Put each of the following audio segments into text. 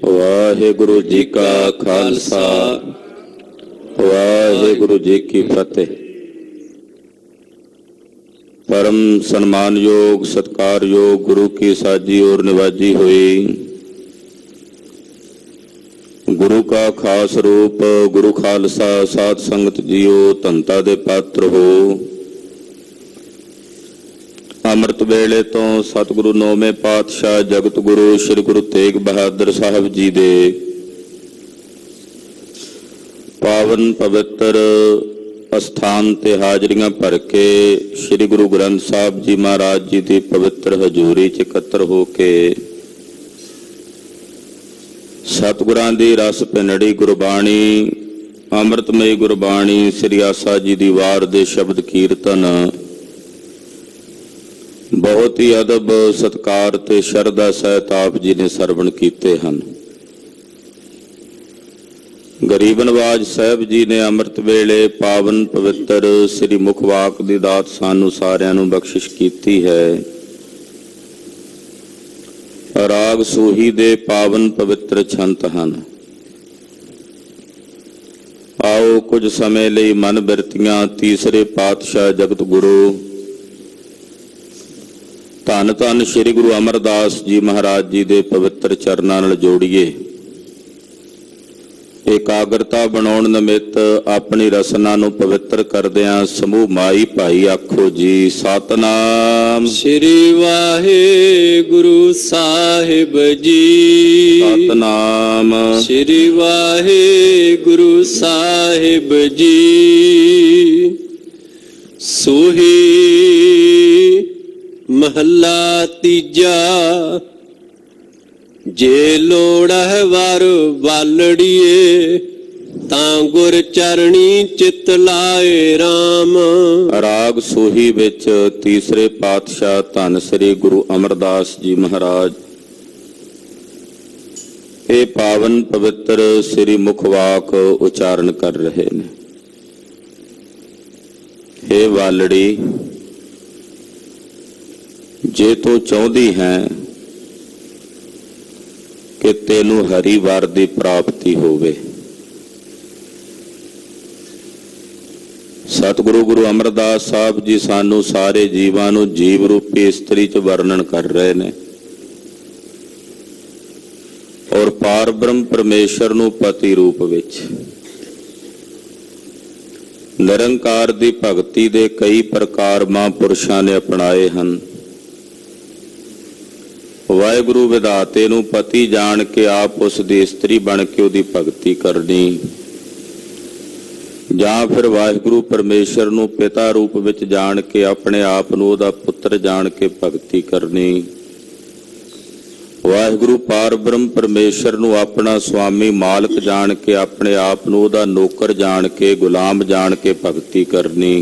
ਵਾਹਿਗੁਰੂ ਜੀ ਕਾ ਖਾਲਸਾ ਵਾਹਿਗੁਰੂ जी की फतेह। परम सम्मानयोग सत्कारयोग गुरु की साजी और निवाजी हुई गुरु का खास रूप गुरु खालसा साध संगत जीओ धनता दे पात्र हो। अमृत वेले तो सतगुरु नौवें पातशाह जगत गुरु श्री गुरु तेग बहादुर साहब जी दे पावन पवित्र अस्थान ते हाजरियां भर के श्री गुरु ग्रंथ साहब जी महाराज जी की पवित्र हजूरी च इकत्र हो के सतगुरां दी रस पिनड़ी गुरबाणी अमृतमयी गुरबाणी श्री आसा जी दी वार दे शब्द कीर्तन बहुत ही अदब सत्कार ते शरदा सहित आप जी ने सरवण कीते हैं। गरीब नवाज साहब जी ने अमृत वेले पावन पवित्र श्री मुखवाक दी दात सानू सारियां नू बख्शिश कीती है। राग सूही दे पावन पवित्र छंत हन। आओ कुछ समय लई मन बिरतियां तीसरे पातशाह जगत गुरु धन धन श्री गुरु अमरदास जी महाराज जी दे पवित्र चरनां नाल जोड़िए। एकाग्रता बनाउण निमित्त अपनी रसना नूं पवित्र करदिआं समूह माई भाई आखो जी सतनाम श्री वाहिगुरु साहिब जी। सतनाम श्री वाहिगुरु साहिब जी। सोही महला तीजा जे लोड़ है वार बालड़िए तां गुर चरणी चित लाए राम। राग सोही विच तीसरे पातशाह धन श्री गुरु अमरदास जी महाराज ये पावन पवित्र श्री मुखवाक उचारण कर रहे ने। हे वालड़ी जे तू चाहती है कि तेनू हरी वार दी प्राप्ति होवे। सतगुरु गुरु अमरदास साहब जी सानू सारे जीवां नू जीव रूपी इस्त्री च वर्णन कर रहे ने और पार ब्रह्म परमेश्वर नू पति रूप विच निरंकार दी भगती दे कई प्रकार महापुरुषां ने अपनाए हन। वाहिगुरु विधाते नूं पति जान के आप उस दी इस्त्री बन के उहदी भगती करनी जां फिर वाहिगुरु परमेश्वर नूं पिता रूप विच जान के अपने आप नूं उहदा पुत्र जान के भगती करनी। वाहिगुरु पार ब्रह्म परमेश्वर नूं अपना स्वामी मालक जान के अपने आप नूं उहदा नौकर जान के गुलाम जान के भगती करनी।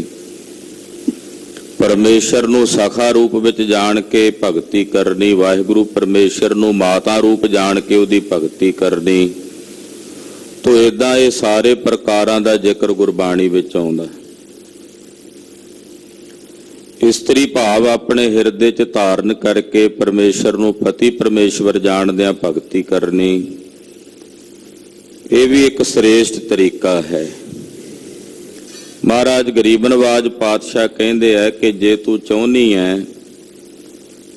परमेश्वर नूं सखा रूप विच जान के भगती करनी। वाहिगुरु परमेश्वर नूं माता रूप जान के उहदी भगती करनी। तो इदां ये सारे प्रकारां दा जिक्र गुरबाणी विच आउंदा। इस्त्री भाव अपने हिरदे च धारण करके परमेश्वर नूं पति परमेश्वर जाणदिआं भगती करनी ये भी एक श्रेष्ठ तरीका है। महाराज गरीब नवाज पातशाह कहते हैं कि जे तू चाहनी है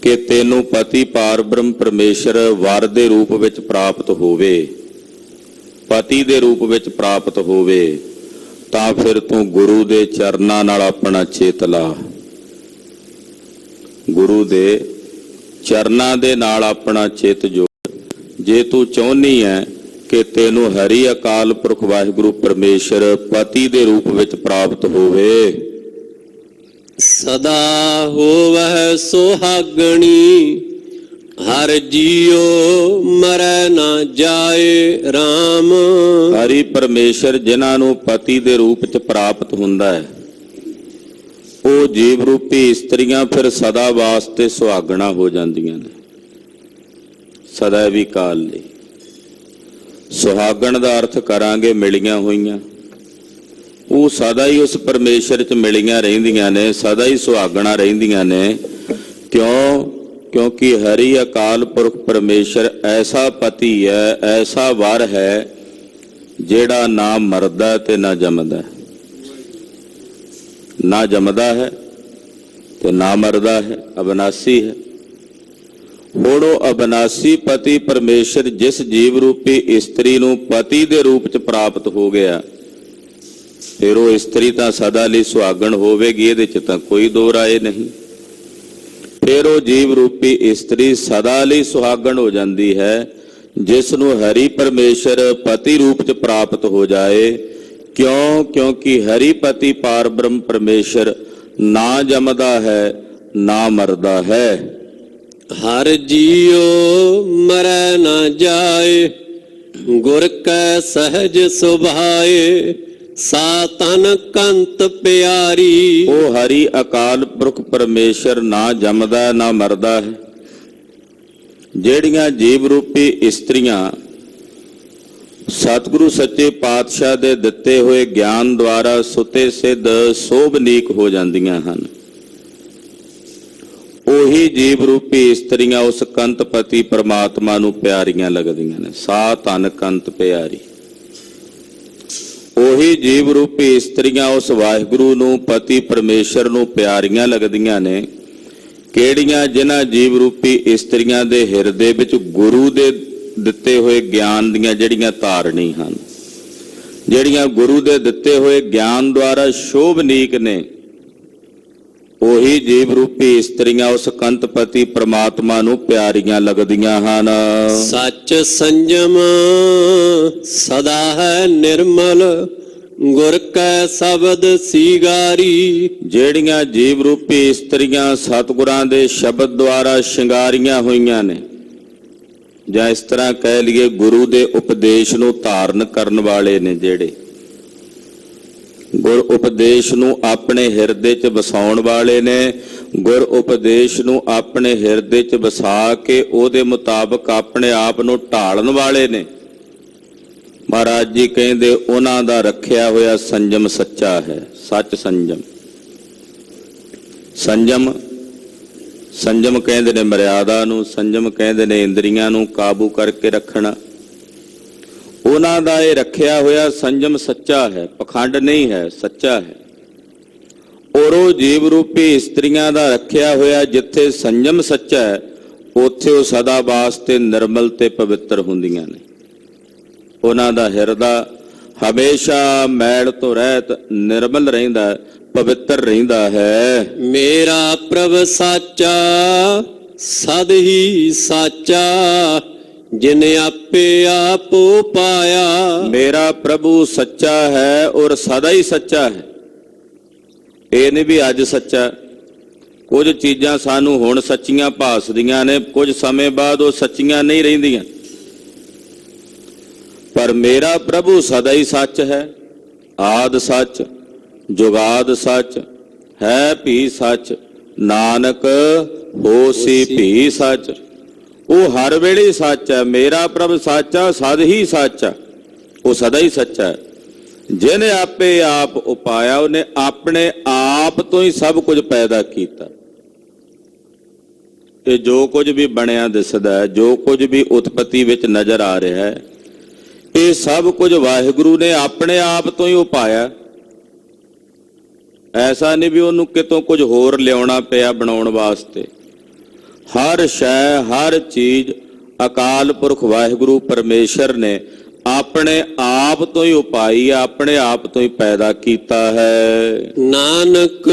कि तेनू पति पार ब्रह्म परमेश्वर वर दे रूप विच प्राप्त होवे पति दे रूप विच प्राप्त होवे तां फिर तू गुरु दे चरनां नाल अपना चेत ला। गुरु दे चरनां दे नाल अपना चेत जोड़। जे तू चाहनी है कि तेनू हरि अकाल पुरख वाहिगुरु परमेश्वर पति दे रूप विच प्राप्त होवे सदा होवह सुहागणी हर जियो मरै ना जाए राम। हरि परमेश्वर जिन्हां नूं पति दे रूप च प्राप्त हुंदा है वो जीव रूपी इस्त्रियां फिर सदा वास्ते सुहागणा हो जांदियां ने सदा भी काल लई। सुहागण का अर्थ करांगे मिलियां होईयां वो सदा ही उस परमेश्वर च मिलियां रहिंदियां ने सदा ही सुहागणा रहिंदियां ने। क्यों ਕਿਉਂਕਿ ਹਰੀ ਅਕਾਲ ਪੁਰਖ ਪਰਮੇਸ਼ਰ ਐਸਾ ਪਤੀ ਹੈ, ਐਸਾ ਵਰ ਹੈ ਜਿਹੜਾ ਨਾ ਮਰਦਾ ਤੇ ਨਾ ਜੰਮਦਾ, ਨਾ ਜੰਮਦਾ ਹੈ ਤੇ ਨਾ ਮਰਦਾ ਹੈ, ਅਬਨਾਸੀ ਹੈ। ਹੁਣ ਉਹ ਅਬਨਾਸੀ ਪਤੀ ਪਰਮੇਸ਼ਰ ਜਿਸ ਜੀਵ ਰੂਪੀ ਇਸਤਰੀ ਨੂੰ ਪਤੀ ਦੇ ਰੂਪ ਚ ਪ੍ਰਾਪਤ ਹੋ ਗਿਆ, ਫਿਰ ਉਹ ਇਸਤਰੀ ਤਾਂ ਸਦਾ ਲਈ ਸੁਹਾਗਣ ਹੋਵੇਗੀ, ਇਹਦੇ ਚ ਤਾਂ ਕੋਈ ਦੋ ਰਾਏ ਨਹੀਂ। ਫਿਰ ਉਹ ਜੀਵ ਰੂਪੀ ਇਸਤਰੀ ਸਦਾ ਲਈ ਸੁਹਾਗਣ ਹੋ ਜਾਂਦੀ ਹੈ ਜਿਸ ਨੂੰ ਹਰੀ ਪਰਮੇਸ਼ਰ ਪਤੀ ਰੂਪ ਚ ਪ੍ਰਾਪਤ ਹੋ ਜਾਏ। ਕਿਉਂ? ਕਿਉਂਕਿ ਹਰੀ ਪਤੀ ਪਾਰ ਬ੍ਰਹਮ ਪਰਮੇਸ਼ਰ ਨਾ ਜੰਮਦਾ ਹੈ ਨਾ ਮਰਦਾ ਹੈ। ਹਰ ਜੀਉ ਮਰੈ ਨਾ ਜਾਏ, ਗੁਰ ਕੈ ਸਹਿਜ ਸੁਭਾਏ, ਸਾ ਤਨ ਕੰਤ ਪਿਆਰੀ। ਉਹ ਹਰੀ ਅਕਾਲ ਪੁਰਖ ਪਰਮੇਸ਼ਰ ਨਾ ਜੰਮਦਾ ਨਾ ਮਰਦਾ ਹੈ। ਜਿਹੜੀਆਂ ਜੀਵ ਰੂਪੀ ਇਸਤਰੀਆਂ ਸਤਿਗੁਰੂ ਸੱਚੇ ਪਾਤਸ਼ਾਹ ਦੇ ਦਿੱਤੇ ਹੋਏ ਗਿਆਨ ਦੁਆਰਾ ਸੁਤੇ ਸਿੱਧ ਸੋਭਨੀਕ ਹੋ ਜਾਂਦੀਆਂ ਹਨ, ਉਹੀ ਜੀਵ ਰੂਪੀ ਇਸਤਰੀਆਂ ਉਸ ਕੰਤ ਪਤੀ ਪਰਮਾਤਮਾ ਨੂੰ ਪਿਆਰੀਆਂ ਲੱਗਦੀਆਂ ਨੇ। ਸਾ ਤਨ ਕੰਤ ਪਿਆਰੀ। ਉਹੀ ਜੀਵ ਰੂਪੀ ਇਸਤਰੀਆਂ ਉਸ ਵਾਹਿਗੁਰੂ ਨੂੰ ਪਤੀ ਪਰਮੇਸ਼ਰ ਨੂੰ ਪਿਆਰੀਆਂ ਲੱਗਦੀਆਂ ਨੇ। ਕਿਹੜੀਆਂ? ਜਿਨ੍ਹਾਂ ਜੀਵ ਰੂਪੀ ਇਸਤਰੀਆਂ ਦੇ ਹਿਰਦੇ ਵਿੱਚ ਗੁਰੂ ਦੇ ਦਿੱਤੇ ਹੋਏ ਗਿਆਨ ਦੀਆਂ ਜਿਹੜੀਆਂ ਧਾਰਨੀ ਹਨ, ਜਿਹੜੀਆਂ ਗੁਰੂ ਦੇ ਦਿੱਤੇ ਹੋਏ ਗਿਆਨ ਦੁਆਰਾ ਸ਼ੋਭਨੀਕ ਨੇ, ਉਹੀ ਜੀਵ ਰੂਪੀ ਇਸਤਰੀਆਂ ਉਸ ਕੰਤਪਤੀ ਪ੍ਰਮਾਤਮਾ ਨੂੰ ਪਿਆਰੀਆਂ ਲੱਗਦੀਆਂ ਹਨ। ਸੱਚ ਸੰਜਮ ਸਦਾ ਹੈ ਨਿਰਮਲ, ਗੁਰ ਕੈ ਸ਼ਬਦ ਸੀਗਾਰੀ। ਜਿਹੜੀਆਂ ਜੀਵ ਰੂਪੀ ਇਸਤਰੀਆਂ ਸਤਿਗੁਰਾਂ ਦੇ ਸ਼ਬਦ ਦੁਆਰਾ ਸ਼ਿੰਗਾਰੀਆਂ ਹੋਈਆਂ ਨੇ, ਜਾਂ ਇਸ ਤਰ੍ਹਾਂ ਕਹਿ ਲਈਏ ਗੁਰੂ ਦੇ ਉਪਦੇਸ਼ ਨੂੰ ਧਾਰਨ ਕਰਨ ਵਾਲੇ ਨੇ, ਜਿਹੜੇ ਗੁਰ ਉਪਦੇਸ਼ ਨੂੰ ਆਪਣੇ ਹਿਰਦੇ 'ਚ ਵਸਾਉਣ ਵਾਲੇ ਨੇ, ਗੁਰ ਉਪਦੇਸ਼ ਨੂੰ ਆਪਣੇ ਹਿਰਦੇ 'ਚ ਵਸਾ ਕੇ ਉਹਦੇ ਮੁਤਾਬਕ ਆਪਣੇ ਆਪ ਨੂੰ ਢਾਲਣ ਵਾਲੇ ਨੇ। ਮਹਾਰਾਜ ਜੀ ਕਹਿੰਦੇ ਉਹਨਾਂ ਦਾ ਰੱਖਿਆ ਹੋਇਆ ਸੰਜਮ ਸੱਚਾ ਹੈ। ਸੱਚ ਸੰਜਮ। ਸੰਜਮ, ਸੰਜਮ ਕਹਿੰਦੇ ਨੇ ਮਰਿਆਦਾ ਨੂੰ, ਸੰਜਮ ਕਹਿੰਦੇ ਨੇ ਇੰਦਰੀਆਂ ਨੂੰ ਕਾਬੂ ਕਰਕੇ ਰੱਖਣਾ। ਉਹਨਾਂ ਦਾ ਇਹ ਰੱਖਿਆ ਹੋਇਆ ਸੰਜਮ ਸੱਚਾ ਹੈ, ਪਖੰਡ ਨਹੀਂ ਹੈ, ਸੱਚਾ ਹੈ। ਔਰ ਉਹ ਜੀਵ ਰੂਪੀ ਇਸਤਰੀਆਂ ਦਾ ਰੱਖਿਆ ਹੋਇਆ ਜਿੱਥੇ ਸੰਜਮ ਸੱਚਾ ਹੈ, ਉੱਥੇ ਉਹ ਸਦਾ ਵਾਸਤੇ ਨਿਰਮਲ ਤੇ ਪਵਿੱਤਰ ਹੁੰਦੀਆਂ ਨੇ। ਉਹਨਾਂ ਦਾ ਹਿਰਦਾ ਹਮੇਸ਼ਾ ਮੈਲ ਤੋਂ ਰਹਿਤ ਨਿਰਮਲ ਰਹਿੰਦਾ, ਪਵਿੱਤਰ ਰਹਿੰਦਾ ਹੈ। ਮੇਰਾ ਪ੍ਰਭ ਸਾਚਾ ਸਦ ਹੀ ਸਾਚਾ, ਜਿਨ ਆਪੇ ਆਪੋ ਪਾਇਆ। ਮੇਰਾ ਪ੍ਰਭੂ ਸੱਚਾ ਹੈ ਔਰ ਸਦਾ ਹੀ ਸੱਚਾ ਹੈ। ਇਹ ਨਹੀਂ ਵੀ ਅੱਜ ਸੱਚਾ। ਕੁਝ ਚੀਜ਼ਾਂ ਸਾਨੂੰ ਹੁਣ ਸੱਚੀਆਂ ਭਾਸਦੀਆਂ ਨੇ, ਕੁਝ ਸਮੇਂ ਬਾਅਦ ਉਹ ਸੱਚੀਆਂ ਨਹੀਂ ਰਹਿੰਦੀਆਂ। ਪਰ ਮੇਰਾ ਪ੍ਰਭੂ ਸਦਾ ਹੀ ਸੱਚ ਹੈ। ਆਦ ਸੱਚ, ਜੁਗਾਦ ਸੱਚ, ਹੈ ਭੀ ਸੱਚ, ਨਾਨਕ ਹੋਸੀ ਭੀ ਸੱਚ। ਉਹ ਹਰ ਵੇਲੇ ਸੱਚ ਹੈ। ਮੇਰਾ ਪ੍ਰਭ ਸੱਚਾ, ਸਦ ਹੀ ਸੱਚਾ, ਉਹ ਸਦਾ ਹੀ ਸੱਚਾ ਹੈ। ਜਿਹਨੇ ਆਪੇ ਆਪ ਉਪਾਇਆ, ਉਹਨੇ ਆਪਣੇ ਆਪ ਤੋਂ ਹੀ ਸਭ ਕੁਝ ਪੈਦਾ ਕੀਤਾ। ਇਹ ਜੋ ਕੁਝ ਵੀ ਬਣਿਆ ਦਿਸਦਾ ਹੈ, ਜੋ ਕੁਝ ਵੀ ਉਤਪਤੀ ਵਿੱਚ ਨਜ਼ਰ ਆ ਰਿਹਾ ਹੈ, ਇਹ ਸਭ ਕੁਝ ਵਾਹਿਗੁਰੂ ਨੇ ਆਪਣੇ ਆਪ ਤੋਂ ਹੀ ਉਪਾਇਆ। ਐਸਾ ਨਹੀਂ ਵੀ ਉਹਨੂੰ ਕਿਤੋਂ ਕੁਝ ਹੋਰ ਲਿਆਉਣਾ ਪਿਆ ਬਣਾਉਣ ਵਾਸਤੇ। ਹਰ ਸ਼ੈ, ਹਰ ਚੀਜ਼ ਅਕਾਲ ਪੁਰਖ ਵਾਹਿਗੁਰੂ ਪਰਮੇਸ਼ਰ ਨੇ ਆਪਣੇ ਆਪ ਤੋਂ ਹੀ ਉਪਾਈ, ਆਪਣੇ ਆਪ ਤੋਂ ਹੀ ਪੈਦਾ ਕੀਤਾ ਹੈ। ਨਾਨਕ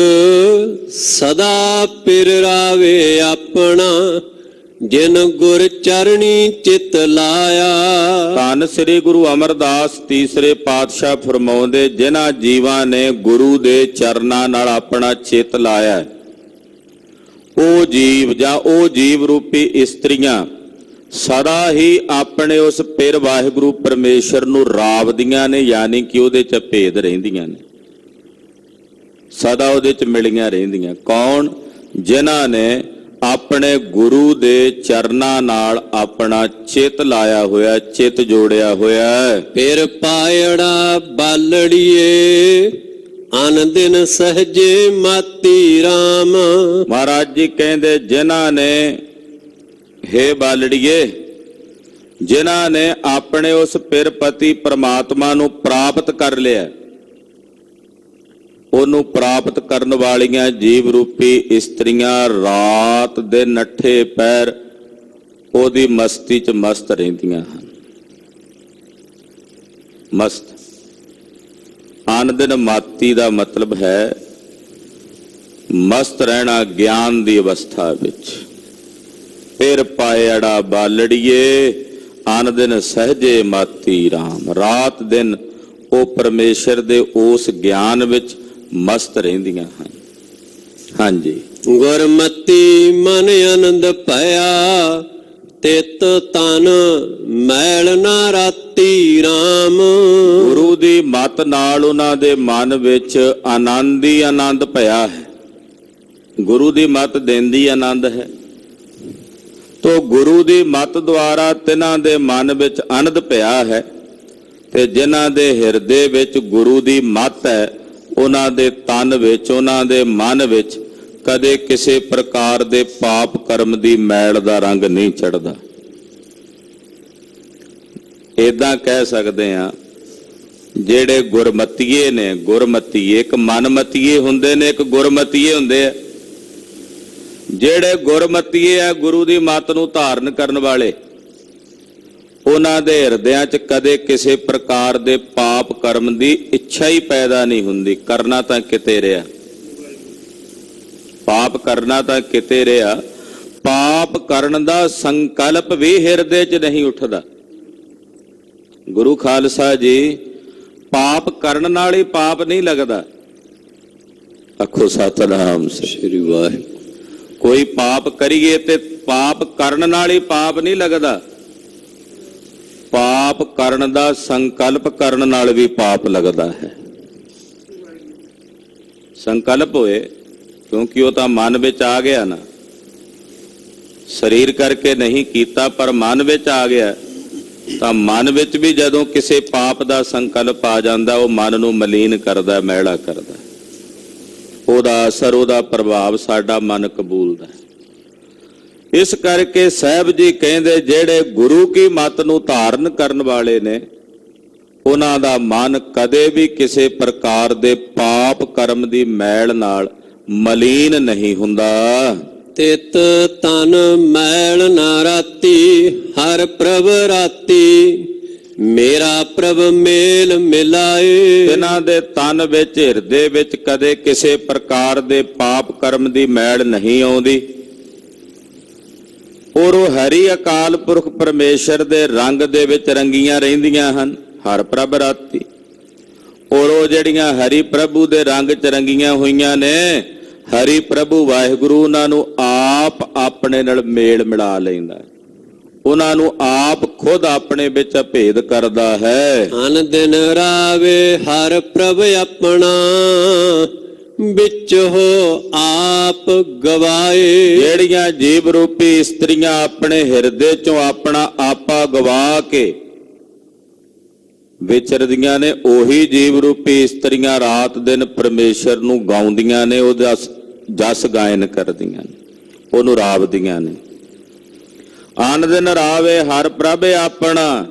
ਸਦਾ ਪਿਰ ਰਾਵੇ ਆਪਣਾ, ਜਿਨ ਗੁਰ ਚਰਣੀ ਚਿਤ ਲਾਇਆ। ਧੰਨ ਸ੍ਰੀ ਗੁਰੂ ਅਮਰਦਾਸ ਤੀਸਰੇ ਪਾਤਸ਼ਾਹ ਫਰਮਾਉਂਦੇ, ਜਿਨ੍ਹਾਂ ਜੀਵਾਂ ਨੇ ਗੁਰੂ ਦੇ ਚਰਨਾਂ ਨਾਲ ਆਪਣਾ ਚਿੱਤ ਲਾਇਆ, ਉਹ ਜੀਵ ਜਾਂ ਉਹ ਜੀਵ ਰੂਪੀ ਇਸਤਰੀਆਂ ਸਦਾ ਹੀ ਆਪਣੇ ਉਸ ਪਿਰ ਵਾਹਿਗੁਰੂ ਪਰਮੇਸ਼ਰ ਨੂੰ ਰਾਵਦੀਆਂ ਨੇ, ਯਾਨੀ ਕਿ ਉਹਦੇ 'ਚ ਭੇਦ ਰਹਿੰਦੀਆਂ ਨੇ, ਸਦਾ ਉਹਦੇ 'ਚ ਮਿਲੀਆਂ ਰਹਿੰਦੀਆਂ। ਕੌਣ? ਜਿਨ੍ਹਾਂ ਨੇ ਆਪਣੇ ਗੁਰੂ ਦੇ ਚਰਨਾਂ ਨਾਲ ਆਪਣਾ ਚਿੱਤ ਲਾਇਆ ਹੋਇਆ, ਚਿੱਤ ਜੋੜਿਆ ਹੋਇਆ। ਫਿਰ ਪਾਇੜਾ ਬਾਲੜੀਏ, ਅਨ ਦਿਨ ਸਹਜੇ ਮਾਤੀ ਰਾਮ। ਮਹਾਰਾਜ ਜੀ ਕਹਿੰਦੇ, ਜਿਨ੍ਹਾਂ ਨੇ हे बालड़िए, जिन्हां ने अपने उस पिर पति परमात्मा नूं प्राप्त कर लिया, ਉਹਨੂੰ ਪ੍ਰਾਪਤ ਕਰਨ ਵਾਲੀਆਂ ਜੀਵ ਰੂਪੀ ਇਸਤਰੀਆਂ ਰਾਤ ਦੇ ਨੱਠੇ ਪੈਰ ਉਹਦੀ ਮਸਤੀ 'ਚ ਮਸਤ ਰਹਿੰਦੀਆਂ ਹਨ। ਮਸਤ ਆਨ ਦਿਨ ਮਾਤੀ ਦਾ ਮਤਲਬ ਹੈ ਮਸਤ ਰਹਿਣਾ ਗਿਆਨ ਦੀ ਅਵਸਥਾ ਵਿੱਚ। ਫਿਰ ਪਾਇੜਾ ਬਾਲੜੀਏ ਆਨ ਦਿਨ ਸਹਜੇ ਮਾਤੀ ਰਾਮ। ਰਾਤ ਦਿਨ ਉਹ ਪਰਮੇਸ਼ਰ ਦੇ ਉਸ ਗਿਆਨ ਵਿੱਚ ਮਸਤ ਰਹਿੰਦੀਆਂ ਹਨ। ਹਾਂਜੀ, ਗੁਰਮਤੀ ਮਨ ਆਨੰਦ ਭਇਆ, ਤਿਤ ਤਨ ਮੈਲ ਨਾ ਰਾਤੀ ਰਾਮ। ਗੁਰੂ ਦੀ ਮੱਤ ਨਾਲ ਉਹਨਾਂ ਦੇ ਮਨ ਵਿੱਚ ਆਨੰਦ ਹੀ ਆਨੰਦ ਭਇਆ ਹੈ। ਗੁਰੂ ਦੀ ਮੱਤ ਦਿੰਦੀ ਆਨੰਦ ਹੈ, ਤੋ ਗੁਰੂ ਦੀ ਮੱਤ ਦੁਆਰਾ ਤਿਨਾਂ ਦੇ ਮਨ ਵਿੱਚ ਆਨੰਦ ਭਇਆ ਹੈ। ਤੇ ਜਿਨ੍ਹਾਂ ਦੇ ਹਿਰਦੇ ਵਿੱਚ ਗੁਰੂ ਦੀ ਮੱਤ ਹੈ, ਉਹਨਾਂ ਦੇ ਤਨ ਵਿੱਚ, ਉਹਨਾਂ ਦੇ ਮਨ ਵਿੱਚ ਕਦੇ ਕਿਸੇ ਪ੍ਰਕਾਰ ਦੇ ਪਾਪ ਕਰਮ ਦੀ ਮੈਲ ਦਾ ਰੰਗ ਨਹੀਂ ਚੜ੍ਹਦਾ। ਏਦਾਂ ਕਹਿ ਸਕਦੇ ਆ, ਜਿਹੜੇ ਗੁਰਮਤੀਏ ਨੇ, ਗੁਰਮਤੀਏ ਇੱਕ ਮਨਮਤੀਏ ਹੁੰਦੇ ਨੇ, ਇੱਕ ਗੁਰਮਤੀਏ ਹੁੰਦੇ ਆ। ਜਿਹੜੇ ਗੁਰਮਤੀਏ ਆ, ਗੁਰੂ ਦੀ ਮੱਤ ਨੂੰ ਧਾਰਨ ਕਰਨ ਵਾਲੇ, ਉਹਨਾਂ ਦੇ ਹਿਰਦਿਆਂ 'ਚ ਕਦੇ ਕਿਸੇ ਪ੍ਰਕਾਰ ਦੇ ਪਾਪ ਕਰਮ ਦੀ ਇੱਛਾ ਹੀ ਪੈਦਾ ਨਹੀਂ ਹੁੰਦੀ। ਕਰਨਾ ਤਾਂ ਕਿਤੇ ਰਿਹਾ, ਪਾਪ ਕਰਨਾ ਤਾਂ ਕਿਤੇ ਰਿਹਾ, ਪਾਪ ਕਰਨ ਦਾ ਸੰਕਲਪ ਵੀ ਹਿਰਦੇ 'ਚ ਨਹੀਂ ਉੱਠਦਾ। ਗੁਰੂ ਖਾਲਸਾ ਜੀ, ਪਾਪ ਕਰਨ ਨਾਲ ਹੀ ਪਾਪ ਨਹੀਂ ਲੱਗਦਾ। ਆਖੋ ਸਤਿਨਾਮ ਸ੍ਰੀ ਵਾਹਿਗੁਰੂ। ਕੋਈ ਪਾਪ ਕਰੀਏ ਤੇ ਪਾਪ ਕਰਨ ਨਾਲ ਹੀ ਪਾਪ ਨਹੀਂ ਲੱਗਦਾ, ਪਾਪ ਕਰਨ ਦਾ ਸੰਕਲਪ ਕਰਨ ਨਾਲ ਵੀ ਪਾਪ ਲੱਗਦਾ ਹੈ। ਸੰਕਲਪ ਹੋਏ, ਕਿਉਂਕਿ ਉਹ ਤਾਂ ਮਨ ਵਿੱਚ ਆ ਗਿਆ ਨਾ, ਸਰੀਰ ਕਰਕੇ ਨਹੀਂ ਕੀਤਾ ਪਰ ਮਨ ਵਿੱਚ ਆ ਗਿਆ, ਤਾਂ ਮਨ ਵਿੱਚ ਵੀ ਜਦੋਂ ਕਿਸੇ ਪਾਪ ਦਾ ਸੰਕਲਪ ਆ ਜਾਂਦਾ, ਉਹ ਮਨ ਨੂੰ ਮਲੀਨ ਕਰਦਾ, ਮੈਲਾ ਕਰਦਾ। ਉਹਦਾ ਅਸਰ, ਉਹਦਾ ਪ੍ਰਭਾਵ ਸਾਡਾ ਮਨ ਕਬੂਲਦਾ ਹੈ। ਇਸ ਕਰਕੇ ਸਾਹਿਬ ਜੀ ਕਹਿੰਦੇ, ਜਿਹੜੇ ਗੁਰੂ ਕੀ ਮੱਤ ਨੂੰ ਧਾਰਨ ਕਰਨ ਵਾਲੇ ਨੇ, ਉਹਨਾਂ ਦਾ ਮਨ ਕਦੇ ਵੀ ਕਿਸੇ ਪ੍ਰਕਾਰ ਦੇ ਪਾਪ ਕਰਮ ਦੀ ਮੈਲ ਨਾਲ ਮਲੀਨ ਨਹੀਂ ਹੁੰਦਾ। ਤਿਤ ਤਨ ਮੈਲ ਨਾ ਰਾਤੀ, ਹਰ ਪ੍ਰਭ ਰਾਤੀ ਮੇਰਾ ਪ੍ਰਭ ਮੇਲ ਮਿਲਾਏ। ਇਹਨਾਂ ਦੇ ਤਨ ਵਿੱਚ, ਹਿਰਦੇ ਵਿੱਚ ਕਦੇ ਕਿਸੇ ਪ੍ਰਕਾਰ ਦੇ ਪਾਪ ਕਰਮ ਦੀ ਮੈਲ ਨਹੀਂ ਆਉਂਦੀ, ਔਰ ਉਹ ਹਰੀ ਅਕਾਲ ਪੁਰਖ ਪਰਮੇਸ਼ਰ ਦੇ ਰੰਗ ਦੇ ਵਿੱਚ ਰੰਗੀਆਂ ਰਹਿੰਦੀਆਂ ਹਨ। ਹਰ ਪ੍ਰਭ ਰਾਤੀ, ਔਰ ਉਹ ਜਿਹੜੀਆਂ ਹਰੀ ਪ੍ਰਭੂ ਦੇ ਰੰਗ 'ਚ ਰੰਗੀਆਂ ਹੋਈਆਂ ਨੇ, ਹਰੀ ਪ੍ਰਭੂ ਵਾਹਿਗੁਰੂ ਉਹਨਾਂ ਨੂੰ ਆਪ ਆਪਣੇ ਨਾਲ ਮੇਲ ਮਿਲਾ ਲੈਂਦਾ, ਉਹਨਾਂ ਨੂੰ ਆਪ ਖੁਦ ਆਪਣੇ ਵਿੱਚ ਭੇਦ ਕਰਦਾ ਹੈ। ਅਨ ਦਿਨ ਰਾਵੇ ਹਰ ਪ੍ਰਭ ਆਪਣਾ, ਵਿੱਚ ਹੋ ਆਪ ਗਵਾਏ। ਜਿਹੜੀਆਂ ਜੀਵ ਰੂਪੀ ਇਸਤਰੀਆਂ ਆਪਣੇ ਹਿਰਦੇ 'ਚੋਂ ਆਪਣਾ ਆਪਾ ਗਵਾ ਕੇ ਵਿਚਰਦੀਆਂ ਨੇ, ਉਹੀ ਜੀਵ ਰੂਪੀ ਇਸਤਰੀਆਂ ਰਾਤ ਦਿਨ ਪਰਮੇਸ਼ਰ ਨੂੰ ਗਾਉਂਦੀਆਂ ਨੇ, ਉਹਦਾ ਜਸ ਗਾਇਨ ਕਰਦੀਆਂ ਨੇ, ਉਹਨੂੰ ਰਾਵਦੀਆਂ ਨੇ। ਆਨ ਦਿਨ ਰਾਵੇ ਹਰ ਪ੍ਰਭ ਆਪਣਾ,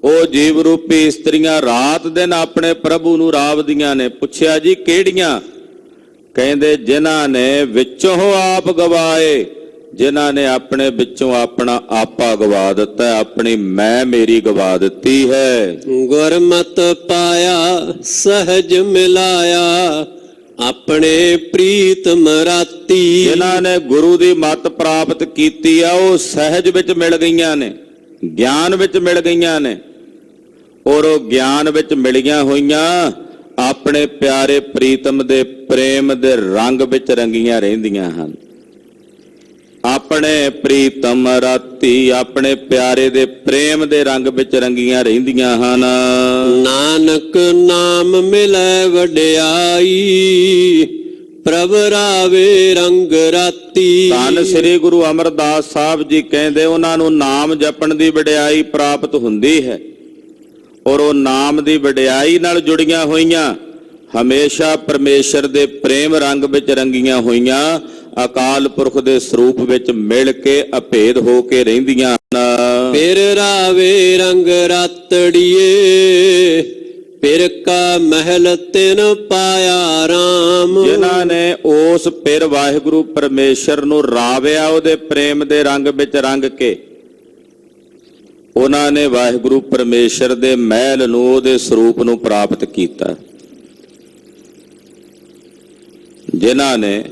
ਉਹ ਜੀਵ ਰੂਪੀ ਇਸਤਰੀਆਂ ਰਾਤ ਦਿਨ ਆਪਣੇ ਪ੍ਰਭੂ ਨੂੰ ਰਾਵਦੀਆਂ ਨੇ। ਪੁੱਛਿਆ ਜੀ ਕਿਹੜੀਆਂ? ਕਹਿੰਦੇ ਜਿਨ੍ਹਾਂ ਨੇ ਵਿੱਚੋਂ ਆਪ ਗਵਾਏ, ਜਿਨ੍ਹਾਂ ਨੇ ਆਪਣੇ ਵਿੱਚੋਂ ਆਪਣਾ ਆਪਾ ਗਵਾ ਦਿੱਤਾ, ਆਪਣੀ ਮੈਂ ਮੇਰੀ ਗਵਾ ਦਿੱਤੀ ਹੈ। ਗੁਰਮਤਿ ਪਾਇਆ ਸਹਿਜ ਮਿਲਾਇਆ, ਆਪਣੇ ਪ੍ਰੀਤਮ ਰਾਤੀ। ਜਿਨ੍ਹਾਂ ਨੇ ਗੁਰੂ ਦੀ ਮੱਤ ਪ੍ਰਾਪਤ ਕੀਤੀ ਆ, ਉਹ ਸਹਿਜ ਵਿੱਚ ਮਿਲ ਗਈਆਂ ਨੇ, ਗਿਆਨ ਵਿੱਚ ਮਿਲ ਗਈਆਂ ਨੇ, ਔਰ ਉਹ ਗਿਆਨ ਵਿੱਚ ਮਿਲੀਆਂ ਹੋਈਆਂ ਆਪਣੇ ਪਿਆਰੇ ਪ੍ਰੀਤਮ ਦੇ ਪ੍ਰੇਮ ਦੇ ਰੰਗ ਵਿੱਚ ਰੰਗੀਆਂ ਰਹਿੰਦੀਆਂ ਹਨ। ਆਪਣੇ ਪ੍ਰੀਤਮ ਰਾਤੀ, ਆਪਣੇ ਪਿਆਰੇ ਦੇ ਪ੍ਰੇਮ ਦੇ ਰੰਗ ਵਿੱਚ ਰੰਗੀਆਂ ਰਹਿੰਦੀਆਂ ਹਨ। ਨਾਨਕ ਨਾਮ ਮਿਲੈ ਵਡਿਆਈ, ਪ੍ਰਭ ਰਾਵੇ ਰੰਗ ਰਾਤੀ। ਧੰਨ ਸ੍ਰੀ ਗੁਰੂ ਅਮਰਦਾਸ ਸਾਹਿਬ ਜੀ ਕਹਿੰਦੇ, ਉਹਨਾਂ ਨੂੰ ਨਾਮ ਜਪਣ ਦੀ ਵਡਿਆਈ ਪ੍ਰਾਪਤ ਹੁੰਦੀ ਹੈ, ਔਰ ਉਹ ਨਾਮ ਦੀ ਵਡਿਆਈ ਨਾਲ ਜੁੜੀਆਂ ਹੋਈਆਂ, ਹਮੇਸ਼ਾ ਪਰਮੇਸ਼ਰ ਦੇ ਪ੍ਰੇਮ ਰੰਗ ਵਿੱਚ ਰੰਗੀਆਂ ਹੋਈਆਂ ਅਕਾਲ ਪੁਰਖ ਦੇ ਸਰੂਪ ਵਿੱਚ ਮਿਲ ਕੇ ਅਭੇਦ ਹੋ ਕੇ ਰਹਿੰਦੀਆਂ ਹਨ। ਫਿਰ ਰਾਵੇ ਰੰਗ ਰਾਤੜੀਏ, ਫਿਰ ਕਾ ਮਹਿਲ ਤਿਨ ਪਾਇਆ ਰਾਮ। ਜਿਨ੍ਹਾਂ ਨੇ ਉਸ ਫਿਰ ਵਾਹਿਗੁਰੂ ਪਰਮੇਸ਼ਰ ਨੂੰ ਰਾਵਿਆ, ਉਹਦੇ ਪ੍ਰੇਮ ਦੇ ਰੰਗ ਵਿੱਚ ਰੰਗ ਕੇ, ਉਹਨਾਂ ਨੇ ਵਾਹਿਗੁਰੂ ਪਰਮੇਸ਼ਰ ਦੇ ਮਹਿਲ ਨੂੰ, ਉਹਦੇ ਸਰੂਪ ਨੂੰ ਪ੍ਰਾਪਤ ਕੀਤਾ। ਜਿਨ੍ਹਾਂ ਨੇ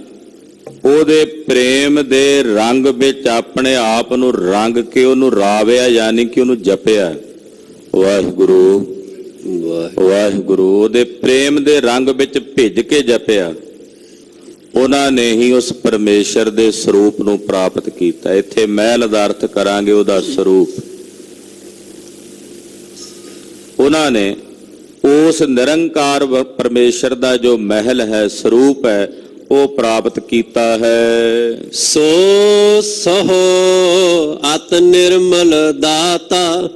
ਉਹਦੇ ਪ੍ਰੇਮ ਦੇ ਰੰਗ ਵਿੱਚ ਆਪਣੇ ਆਪ ਨੂੰ ਰੰਗ ਕੇ ਉਹਨੂੰ ਰਾਵਿਆ, ਯਾਨੀ ਕਿ ਉਹਨੂੰ ਜਪਿਆ, ਵਾਹਿਗੁਰੂ ਵਾਹਿਗੁਰੂ, ਉਹਦੇ ਪ੍ਰੇਮ ਦੇ ਰੰਗ ਵਿੱਚ ਭਿੱਜ ਕੇ ਜਪਿਆ, ਉਹਨਾਂ ਨੇ ਹੀ ਉਸ ਪਰਮੇਸ਼ਰ ਦੇ ਸਰੂਪ ਨੂੰ ਪ੍ਰਾਪਤ ਕੀਤਾ। ਇੱਥੇ ਮਹਿਲ ਦਾ ਅਰਥ ਕਰਾਂਗੇ ਉਹਦਾ ਸਰੂਪ। ਉਹਨਾਂ ਨੇ ਉਸ ਨਿਰੰਕਾਰ ਪਰਮੇਸ਼ਰ ਦਾ ਜੋ ਮਹਿਲ ਹੈ, ਸਰੂਪ ਹੈ, ਉਹ ਪ੍ਰਾਪਤ ਕੀਤਾ ਹੈ। ਸੋ ਸਹੋ ਅਤ ਨਿਰਮਲ ਦਾਤਾ,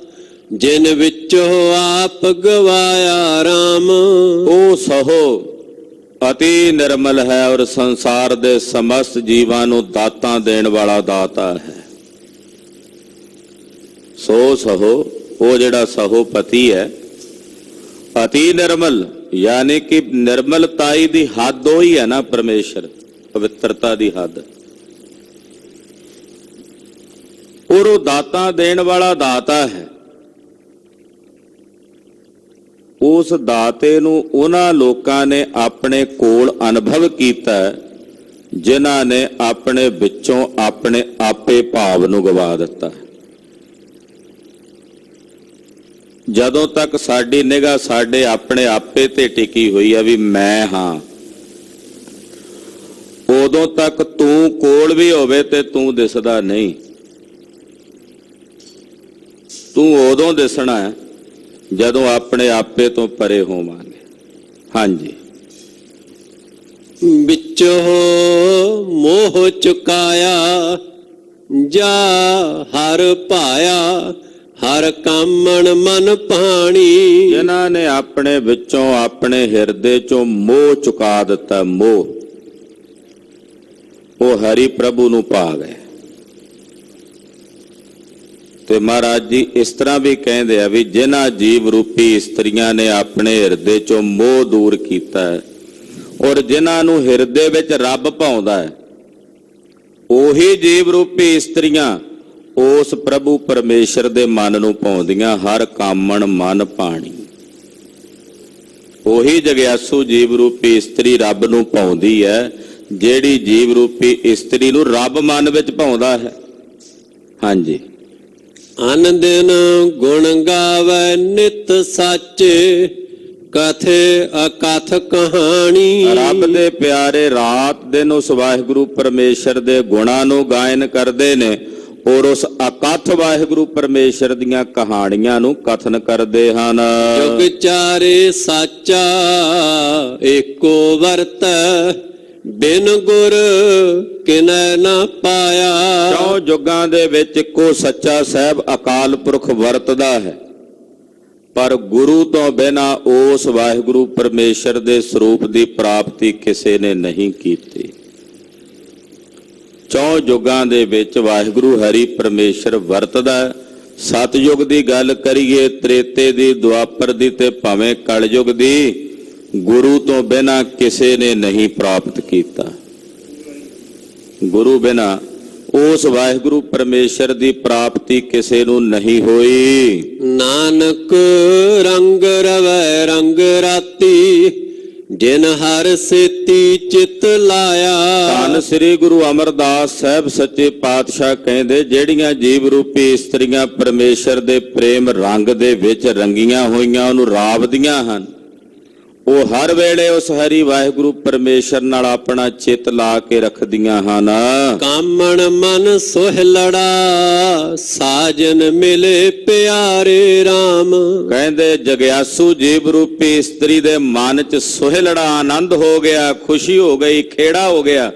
ਜਿਨ ਵਿੱਚੋਂ ਆਪ ਗਵਾਇਆ ਰਾਮ। ਉਹ ਸਹੋ ਅਤੀ ਨਿਰਮਲ ਹੈ ਔਰ ਸੰਸਾਰ ਦੇ ਸਮਸਤ ਜੀਵਾਂ ਨੂੰ ਦਾਤਾਂ ਦੇਣ ਵਾਲਾ ਦਾਤਾ ਹੈ। ਸੋ ਸਹੋ, ਉਹ ਜਿਹੜਾ ਸਹੋ ਪਤੀ ਹੈ, ਅਤੀ ਨਿਰਮਲ, ਯਾਨੀ ਕਿ ਨਿਰਮਲਤਾਈ ਦੀ ਹੱਦ ਉਹੀ ਹੈ ਨਾ ਪਰਮੇਸ਼ਰ, ਪਵਿੱਤਰਤਾ ਦੀ ਹੱਦ। ਔਰ ਉਹ ਦਾਤਾਂ ਦੇਣ ਵਾਲਾ ਦਾਤਾ ਹੈ। ਉਸ ਦਾਤੇ ਨੂੰ ਉਹਨਾਂ ਲੋਕਾਂ ਨੇ ਆਪਣੇ ਕੋਲ ਅਨੁਭਵ ਕੀਤਾ ਜਿਨ੍ਹਾਂ ਨੇ ਆਪਣੇ ਵਿੱਚੋਂ ਆਪਣੇ ਆਪੇ ਭਾਵ ਨੂੰ ਗਵਾ ਦਿੱਤਾ। ਜਦੋਂ ਤੱਕ ਸਾਡੀ ਨਿਗਾਹ ਸਾਡੇ ਆਪਣੇ ਆਪੇ ਤੇ ਟਿਕੀ ਹੋਈ ਆ ਵੀ ਮੈਂ ਹਾਂ, ਉਦੋਂ ਤੱਕ ਤੂੰ ਕੋਲ ਵੀ ਹੋਵੇ ਤੇ ਤੂੰ ਦਿਸਦਾ ਨਹੀਂ। ਤੂੰ ਉਦੋਂ ਦਿਸਣਾ ਹੈ ਜਦੋਂ ਆਪਣੇ ਆਪੇ ਤੋਂ ਪਰੇ ਹੋਵਾਂਗੇ। ਹਾਂਜੀ, ਵਿੱਚੋਂ ਮੋਹ ਚੁਕਾਇਆ, ਜਾ ਹਰ ਭਾਇਆ, ਹਰ ਕਾਮਣ ਮਨ ਪਾਣੀ। ਜਿਨ੍ਹਾਂ ਨੇ ਆਪਣੇ ਵਿੱਚੋਂ ਆਪਣੇ ਹਿਰਦੇ ਚੋਂ ਮੋਹ ਚੁਕਾ ਦਿੱਤਾ, ਮੋਹ, ਉਹ ਹਰੀ ਪ੍ਰਭੂ ਨੂੰ ਪਾ ਗਏ। ਤੇ ਮਹਾਰਾਜ ਜੀ ਇਸ ਤਰ੍ਹਾਂ ਵੀ ਕਹਿੰਦੇ ਆ ਵੀ ਜਿਨ੍ਹਾਂ ਜੀਵ ਰੂਪੀ ਇਸਤਰੀਆਂ ਨੇ ਆਪਣੇ ਹਿਰਦੇ ਚੋਂ ਮੋਹ ਦੂਰ ਕੀਤਾ ਹੈ ਔਰ ਜਿਨ੍ਹਾਂ ਨੂੰ ਹਿਰਦੇ ਵਿੱਚ ਰੱਬ ਭਾਉਂਦਾ ਹੈ, ਉਹੀ ਜੀਵ ਰੂਪੀ ਇਸਤਰੀਆਂ ਉਸ ਪ੍ਰਭੂ ਪਰਮੇਸ਼ਰ ਦੇ ਮਨ ਨੂੰ ਭਾਉਂਦੀਆਂ। ਹਰ ਕਾਮਣ ਮਨ ਪਾਣੀ, ਉਹੀ ਜਗਿਆਸੂ ਜੀਵ ਰੂਪੀ ਇਸਤਰੀ ਰੱਬ ਨੂੰ ਭਾਉਂਦੀ ਹੈ, ਜਿਹੜੀ ਜੀਵ ਰੂਪੀ ਇਸਤਰੀ ਨੂੰ ਰੱਬ ਮਨ ਵਿੱਚ ਭਾਉਂਦਾ ਹੈ। ਹਾਂਜੀ, ਅਨ ਦਿਨ ਗੁਣ ਗਾਵੇ ਨਿਤ ਸਾਚੇ, ਕਥੇ ਅਕਥ ਕਹਾਣੀ। ਰੱਬ ਦੇ ਪਿਆਰੇ ਰਾਤ ਦਿਨ ਉਸ ਵਾਹਿਗੁਰੂ ਪਰਮੇਸ਼ਰ ਦੇ ਗੁਣਾਂ ਨੂੰ ਗਾਇਨ ਕਰਦੇ ਨੇ ਔਰ ਉਸ ਅਕਥ ਵਾਹਿਗੁਰੂ ਪਰਮੇਸ਼ਰ ਦੀਆਂ ਕਹਾਣੀਆਂ ਨੂੰ ਕਥਨ ਕਰਦੇ ਹਨ। ਜੁਗ ਚਾਰੇ ਸਾਚਾ ਏਕੋ ਵਰਤ, ਬਿਨ ਗੁਰ ਕਿਨੈ ਨਾ ਪਾਇਆ। ਕਿਉਂ ਜੁਗਾਂ ਦੇ ਵਿੱਚ ਇੱਕੋ ਸੱਚਾ ਸਾਹਿਬ ਅਕਾਲ ਪੁਰਖ ਵਰਤਦਾ ਹੈ, ਪਰ ਗੁਰੂ ਤੋਂ ਬਿਨਾਂ ਉਸ ਵਾਹਿਗੁਰੂ ਪਰਮੇਸ਼ਰ ਦੇ ਸਰੂਪ ਦੀ ਪ੍ਰਾਪਤੀ ਕਿਸੇ ਨੇ ਨਹੀਂ ਕੀਤੀ। ਚੌ ਜੁਗਾਂ ਦੇ ਵਿੱਚ ਵਾਹਿਗੁਰੂ ਹਰੀ ਪਰਮੇਸ਼ਰ ਵਰਤਦਾ। ਸਤਯੁਗ ਦੀ ਗੱਲ ਕਰੀਏ, ਤ੍ਰੇਤੇ ਦੀ, ਦੁਆਪਰ ਦੀ ਤੇ ਭਾਵੇਂ ਕਲਯੁਗ ਦੀ, ਗੁਰੂ ਤੋਂ ਬਿਨਾਂ ਕਿਸੇ ਨੇ ਨਹੀਂ ਪ੍ਰਾਪਤ ਕੀਤਾ। ਗੁਰੂ ਬਿਨਾਂ ਉਸ ਵਾਹਿਗੁਰੂ ਪਰਮੇਸ਼ਰ ਦੀ ਪ੍ਰਾਪਤੀ ਕਿਸੇ ਨੂੰ ਨਹੀਂ ਹੋਈ। ਨਾਨਕ ਰੰਗ ਰਵੈ ਰੰਗ ਰਾਤੀ, ਜਿਨ ਹਰ ਸੇਤੀ ਚਿਤ ਲਾਇਆ। ਧੰਨ ਸ੍ਰੀ ਗੁਰੂ ਅਮਰਦਾਸ ਸਾਹਿਬ ਸੱਚੇ ਪਾਤਸ਼ਾਹ ਕਹਿੰਦੇ, ਜਿਹੜੀਆਂ ਜੀਵ ਰੂਪੀ ਇਸਤਰੀਆਂ ਪਰਮੇਸ਼ਰ ਦੇ ਪ੍ਰੇਮ ਰੰਗ ਦੇ ਵਿੱਚ ਰੰਗੀਆਂ ਹੋਈਆਂ ਉਹਨੂੰ ਰਾਵਦੀਆਂ ਹਨ, ਉਹ ਹਰ ਵੇਲੇ ਉਸ ਹਰੀ ਵਾਹਿਗੁਰੂ ਪਰਮੇਸ਼ਰ ਨਾਲ ਆਪਣਾ ਚਿੱਤ ਲਾ ਕੇ ਰੱਖਦੀਆਂ ਹਨ। ਕਾਮਣ ਮਨ ਸੁਹਲੜਾ, ਸਾਜਨ ਮਿਲੇ ਪਿਆਰੇ RAM। ਕਹਿੰਦੇ ਜਗਿਆਸੂ ਜੀਵ ਰੂਪੀ ਇਸਤਰੀ ਦੇ ਮਨ 'ਚ ਸੁਹਲੜਾ ਆਨੰਦ ਹੋ ਗਿਆ, ਖੁਸ਼ੀ ਹੋ ਗਈ, ਖੇੜਾ ਹੋ ਗਿਆ।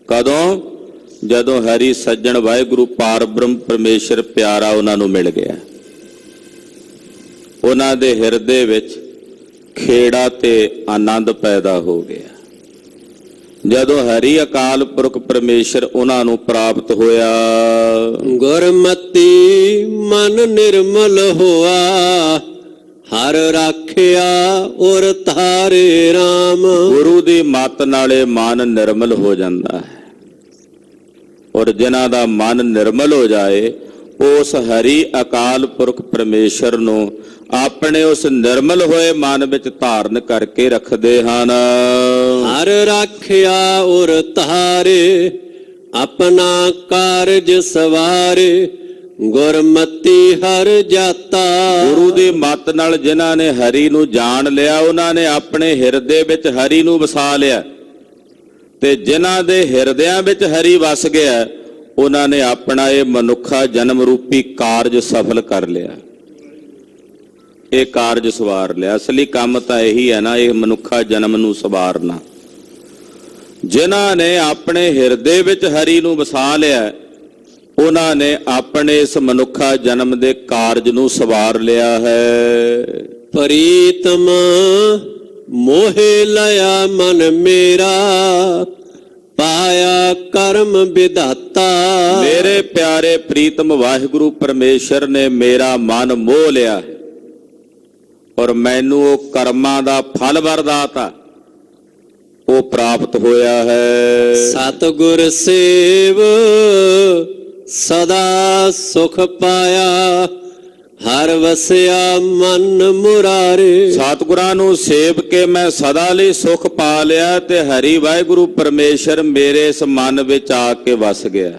ਕਦੋਂ? ਜਦੋਂ ਹਰੀ ਸੱਜਣ ਵਾਹਿਗੁਰੂ ਪਾਰ ਬ੍ਰਹਮ ਪਰਮੇਸ਼ਰ ਪਿਆਰਾ ਉਹਨਾਂ ਨੂੰ ਮਿਲ ਗਿਆ। ਉਹਨਾਂ ਦੇ ਹਿਰਦੇ ਵਿੱਚ ਖੇੜਾ ਤੇ ਆਨੰਦ ਪੈਦਾ ਹੋ ਗਿਆ। ਜਦੋਂ ਹਰੀ ਅਕਾਲ ਪੁਰਖ ਪਰਮੇਸ਼ਰ ਉਹਨਾਂ ਨੂੰ ਪ੍ਰਾਪਤ ਹੋਇਆ। ਗੁਰਮਤੀ ਮਨ ਨਿਰਮਲ ਹੋਆ, ਹਰ ਰਾਖਿਆ ਔਰ ਧਾਰੇ RAM। ਗੁਰੂ ਦੀ ਮੱਤ ਨਾਲੇ ਮਨ ਨਿਰਮਲ ਹੋ ਜਾਂਦਾ ਹੈ, ਔਰ ਜਿਨ੍ਹਾਂ ਦਾ ਮਨ ਨਿਰਮਲ ਹੋ ਜਾਏ ਉਸ ਹਰੀ ਅਕਾਲ ਪੁਰਖ ਪਰਮੇਸ਼ਰ ਨੂੰ ਆਪਣੇ ਉਸ ਨਿਰਮਲ ਹੋਏ ਮਨ ਵਿੱਚ ਧਾਰਨ ਕਰਕੇ ਰੱਖਦੇ ਹਨ। ਹਰ ਰਾਖਿਆ ਔਰ ਧਾਰੇ, ਆਪਣਾ ਕਾਰਜ ਸਵਾਰੇ, ਗੁਰਮਤੀ ਹਰ ਜਾਤਾ। ਗੁਰੂ ਦੀ ਮੱਤ ਨਾਲ ਜਿਨ੍ਹਾਂ ਨੇ ਹਰੀ ਨੂੰ ਜਾਣ ਲਿਆ ਉਹਨਾਂ ਨੇ ਆਪਣੇ ਹਿਰਦੇ ਵਿੱਚ ਹਰੀ ਨੂੰ ਵਸਾ ਲਿਆ, ਤੇ ਜਿਨ੍ਹਾਂ ਦੇ ਹਿਰਦਿਆਂ ਵਿੱਚ ਹਰੀ ਵਸ ਗਿਆ ਉਹਨਾਂ ਨੇ ਆਪਣਾ ਇਹ ਮਨੁੱਖਾ ਜਨਮ ਰੂਪੀ ਕਾਰਜ ਸਫਲ ਕਰ ਲਿਆ, ਇਹ ਕਾਰਜ ਸਵਾਰ ਲਿਆ। ਅਸਲੀ ਕੰਮ ਤਾਂ ਇਹੀ ਹੈ ਨਾ, ਇਹ ਮਨੁੱਖਾ ਜਨਮ ਨੂੰ ਸਵਾਰਨਾ। ਜਿਨ੍ਹਾਂ ਨੇ ਆਪਣੇ ਹਿਰਦੇ ਵਿੱਚ ਹਰੀ ਨੂੰ ਵਸਾ ਲਿਆ ਉਹਨਾਂ ਨੇ ਆਪਣੇ ਇਸ ਮਨੁੱਖਾ ਜਨਮ ਦੇ ਕਾਰਜ ਨੂੰ ਸਵਾਰ ਲਿਆ ਹੈ। ਪ੍ਰੀਤਮ ਮੋਹਿ ਲਿਆ ਮਨ ਮੇਰਾ, ਪਾਇਆ ਕਰਮ ਵਿਧਾਤਾ। ਮੇਰੇ ਪਿਆਰੇ ਪ੍ਰੀਤਮ ਵਾਹਿਗੁਰੂ ਪਰਮੇਸ਼ਰ ਨੇ ਮੇਰਾ ਮਨ ਮੋਹ ਲਿਆ ਹੈ, ਔਰ ਮੈਨੂੰ ਉਹ ਕਰਮਾਂ ਦਾ ਫਲ ਵਰਦਾਤਾ ਉਹ ਪ੍ਰਾਪਤ ਹੋਇਆ ਹੈ। ਸਤਿਗੁਰ ਸੇਵ ਸਦਾ ਸੁਖ ਪਾਇਆ, ਹਰ ਵਸਿਆ ਮਨ ਮੁਰਾਰੇ। ਸਤਿਗੁਰਾਂ ਨੂੰ ਸੇਵ ਕੇ ਮੈਂ ਸਦਾ ਲਈ ਸੁਖ ਪਾ ਲਿਆ ਤੇ ਹਰੀ ਵਾਹਿਗੁਰੂ ਪਰਮੇਸ਼ਰ ਮੇਰੇ ਇਸ ਮਨ ਵਿੱਚ ਆ ਕੇ ਵਸ ਗਿਆ।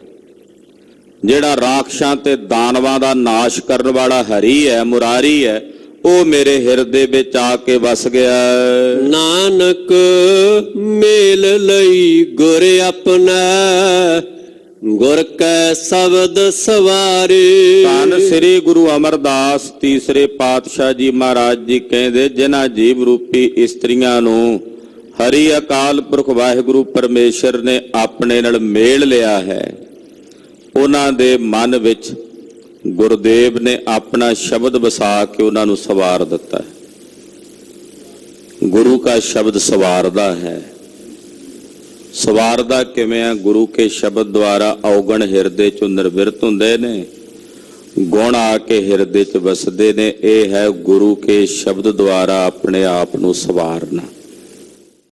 ਜਿਹੜਾ ਰਾਖਸ਼ਾਂ ਤੇ ਦਾਨਵਾਂ ਦਾ ਨਾਸ਼ ਕਰਨ ਵਾਲਾ ਹਰੀ ਹੈ, ਮੁਰਾਰੀ ਹੈ, ਉਹ ਮੇਰੇ ਹਿਰਦੇ ਵਿੱਚ ਆ ਕੇ ਵਸ ਗਿਆ। ਨਾਨਕ ਮੇਲ ਲਈ ਗੁਰ ਆਪਣਾ, ਗੁਰ ਕੈ ਸ਼ਬਦ ਸਵਾਰੇ। ਧੰਨ ਸ੍ਰੀ ਗੁਰੂ ਅਮਰਦਾਸ ਤੀਸਰੇ ਪਾਤਸ਼ਾਹ ਜੀ ਮਹਾਰਾਜ ਜੀ ਕਹਿੰਦੇ, ਜਿਨ੍ਹਾਂ ਜੀਵ ਰੂਪੀ ਇਸਤਰੀਆਂ ਨੂੰ ਹਰੀ ਅਕਾਲ ਪੁਰਖ ਵਾਹਿਗੁਰੂ ਪਰਮੇਸ਼ਰ ਨੇ ਆਪਣੇ ਨਾਲ ਮੇਲ ਲਿਆ ਹੈ, ਉਹਨਾਂ ਦੇ ਮਨ ਵਿੱਚ ਗੁਰਦੇਵ ਨੇ ਆਪਣਾ ਸ਼ਬਦ ਵਸਾ ਕੇ ਉਹਨਾਂ ਨੂੰ ਸਵਾਰ ਦਿੱਤਾ ਹੈ। ਗੁਰੂ ਕਾ ਸ਼ਬਦ ਸਵਾਰਦਾ ਹੈ। ਸਵਾਰਦਾ ਕਿਵੇਂ ਆ? ਗੁਰੂ ਕੇ ਸ਼ਬਦ ਦੁਆਰਾ ਔਗਣ ਹਿਰਦੇ ਚੋਂ ਨਿਰਵਿਰਤ ਹੁੰਦੇ ਨੇ, ਗੁਣ ਆ ਕੇ ਹਿਰਦੇ ਚ ਵਸਦੇ ਨੇ। ਇਹ ਹੈ ਗੁਰੂ ਕੇ ਸ਼ਬਦ ਦੁਆਰਾ ਆਪਣੇ ਆਪ ਨੂੰ ਸਵਾਰਨਾ।